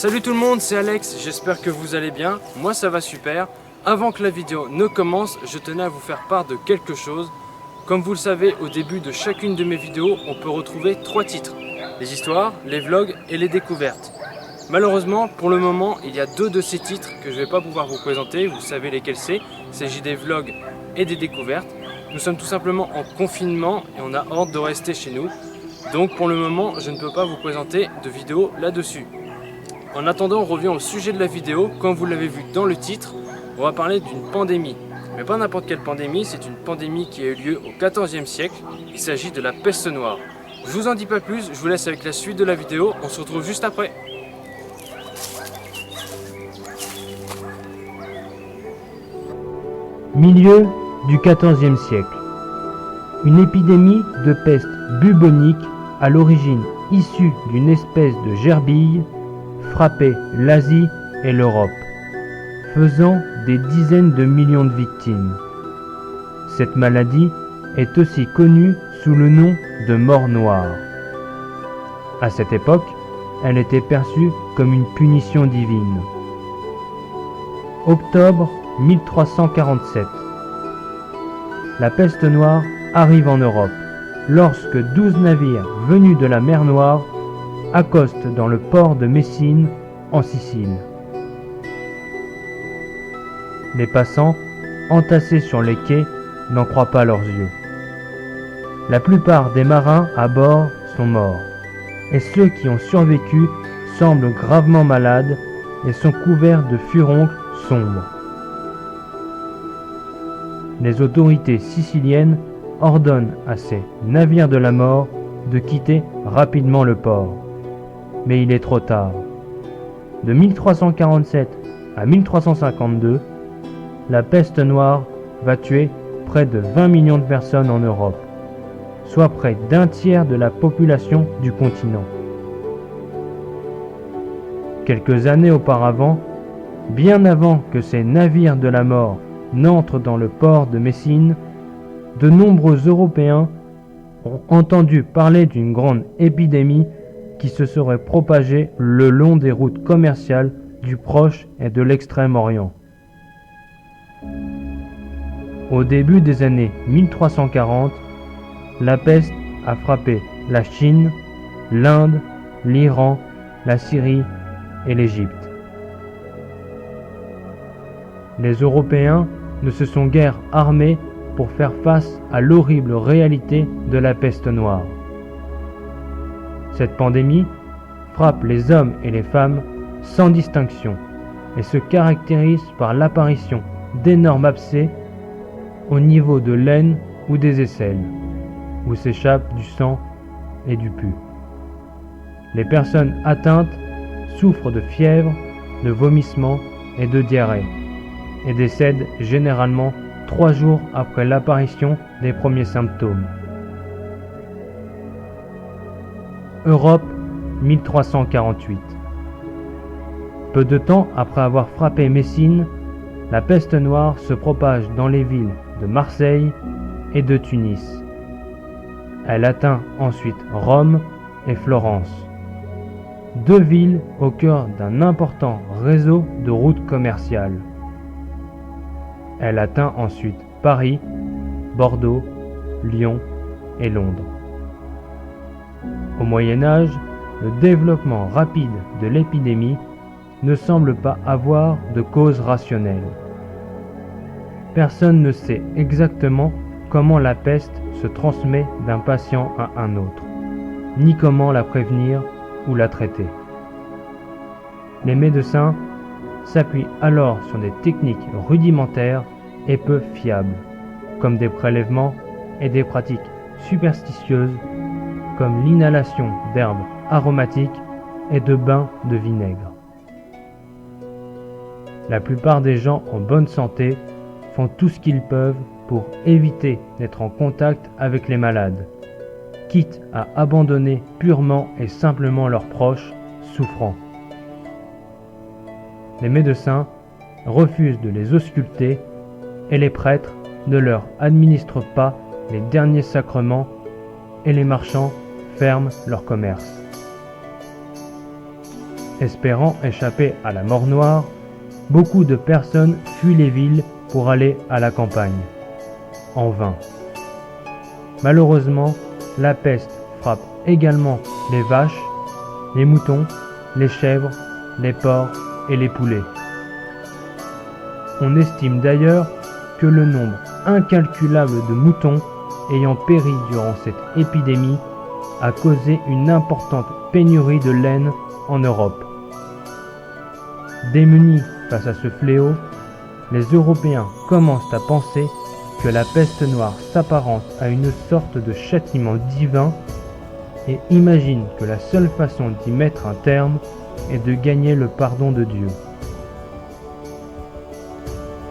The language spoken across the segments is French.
Salut tout le monde, c'est Alex, j'espère que vous allez bien, moi ça va super. Avant que la vidéo ne commence, je tenais à vous faire part de quelque chose. Comme vous le savez, au début de chacune de mes vidéos, on peut retrouver 3 titres. Les histoires, les vlogs et les découvertes. Malheureusement, pour le moment, il y a 2 de ces titres que je ne vais pas pouvoir vous présenter, vous savez lesquels c'est. Il s'agit des vlogs et des découvertes. Nous sommes tout simplement en confinement et on a hâte de rester chez nous. Donc pour le moment, je ne peux pas vous présenter de vidéo là-dessus. En attendant, on revient au sujet de la vidéo. Comme vous l'avez vu dans le titre, on va parler d'une pandémie. Mais pas n'importe quelle pandémie, c'est une pandémie qui a eu lieu au XIVe siècle. Il s'agit de la peste noire. Je vous en dis pas plus, je vous laisse avec la suite de la vidéo. On se retrouve juste après. Milieu du XIVe siècle. Une épidémie de peste bubonique, à l'origine issue d'une espèce de gerbille, frappait l'Asie et l'Europe, faisant des dizaines de millions de victimes. Cette maladie est aussi connue sous le nom de mort noire. À cette époque, elle était perçue comme une punition divine. Octobre 1347. La peste noire arrive en Europe lorsque 12 navires venus de la mer Noire accostent dans le port de Messine, en Sicile. Les passants, entassés sur les quais, n'en croient pas leurs yeux. La plupart des marins à bord sont morts, et ceux qui ont survécu semblent gravement malades et sont couverts de furoncles sombres. Les autorités siciliennes ordonnent à ces navires de la mort de quitter rapidement le port. Mais il est trop tard. De 1347 à 1352, la peste noire va tuer près de 20 millions de personnes en Europe, soit près d'un tiers de la population du continent. Quelques années auparavant, bien avant que ces navires de la mort n'entrent dans le port de Messine, de nombreux Européens ont entendu parler d'une grande épidémie qui se serait propagée le long des routes commerciales du Proche et de l'Extrême-Orient. Au début des années 1340, la peste a frappé la Chine, l'Inde, l'Iran, la Syrie et l'Égypte. Les Européens ne se sont guère armés pour faire face à l'horrible réalité de la peste noire. Cette pandémie frappe les hommes et les femmes sans distinction et se caractérise par l'apparition d'énormes abcès au niveau de l'aine ou des aisselles, où s'échappe du sang et du pus. Les personnes atteintes souffrent de fièvre, de vomissements et de diarrhée et décèdent généralement 3 jours après l'apparition des premiers symptômes. Europe, 1348. Peu de temps après avoir frappé Messine, la peste noire se propage dans les villes de Marseille et de Tunis. Elle atteint ensuite Rome et Florence, 2 villes au cœur d'un important réseau de routes commerciales. Elle atteint ensuite Paris, Bordeaux, Lyon et Londres. Au Moyen Âge, le développement rapide de l'épidémie ne semble pas avoir de cause rationnelle. Personne ne sait exactement comment la peste se transmet d'un patient à un autre, ni comment la prévenir ou la traiter. Les médecins s'appuient alors sur des techniques rudimentaires et peu fiables, comme des prélèvements et des pratiques superstitieuses comme l'inhalation d'herbes aromatiques et de bains de vinaigre. La plupart des gens en bonne santé font tout ce qu'ils peuvent pour éviter d'être en contact avec les malades, quitte à abandonner purement et simplement leurs proches souffrants. Les médecins refusent de les ausculter et les prêtres ne leur administrent pas les derniers sacrements et les marchands ferment leur commerce. Espérant échapper à la mort noire, beaucoup de personnes fuient les villes pour aller à la campagne. En vain. Malheureusement, la peste frappe également les vaches, les moutons, les chèvres, les porcs et les poulets. On estime d'ailleurs que le nombre incalculable de moutons ayant péri durant cette épidémie a causé une importante pénurie de laine en Europe. Démunis face à ce fléau, les Européens commencent à penser que la peste noire s'apparente à une sorte de châtiment divin et imaginent que la seule façon d'y mettre un terme est de gagner le pardon de Dieu.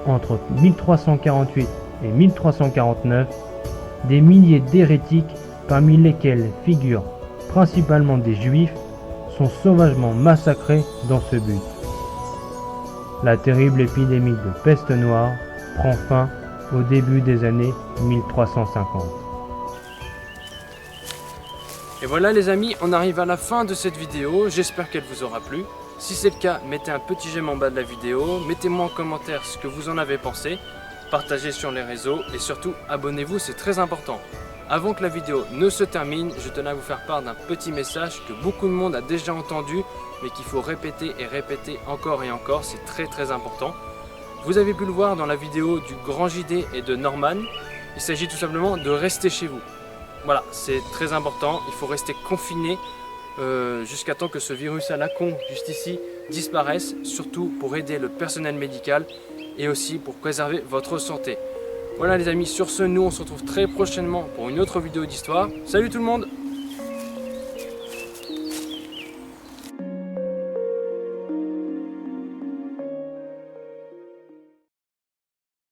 Entre 1348 et 1349, des milliers d'hérétiques, parmi lesquels figurent principalement des juifs, sont sauvagement massacrés dans ce but. La terrible épidémie de peste noire prend fin au début des années 1350. Et voilà les amis, on arrive à la fin de cette vidéo, j'espère qu'elle vous aura plu. Si c'est le cas, mettez un petit j'aime en bas de la vidéo, mettez-moi en commentaire ce que vous en avez pensé, partagez sur les réseaux et surtout abonnez-vous, c'est très important. Avant que la vidéo ne se termine, je tenais à vous faire part d'un petit message que beaucoup de monde a déjà entendu, mais qu'il faut répéter et répéter encore et encore, c'est très important. Vous avez pu le voir dans la vidéo du Grand JD et de Norman, il s'agit tout simplement de rester chez vous. Voilà, c'est très important, il faut rester confiné jusqu'à temps que ce virus à la con, juste ici, disparaisse, surtout pour aider le personnel médical et aussi pour préserver votre santé. Voilà les amis, sur ce, nous on se retrouve très prochainement pour une autre vidéo d'histoire. Salut tout le monde!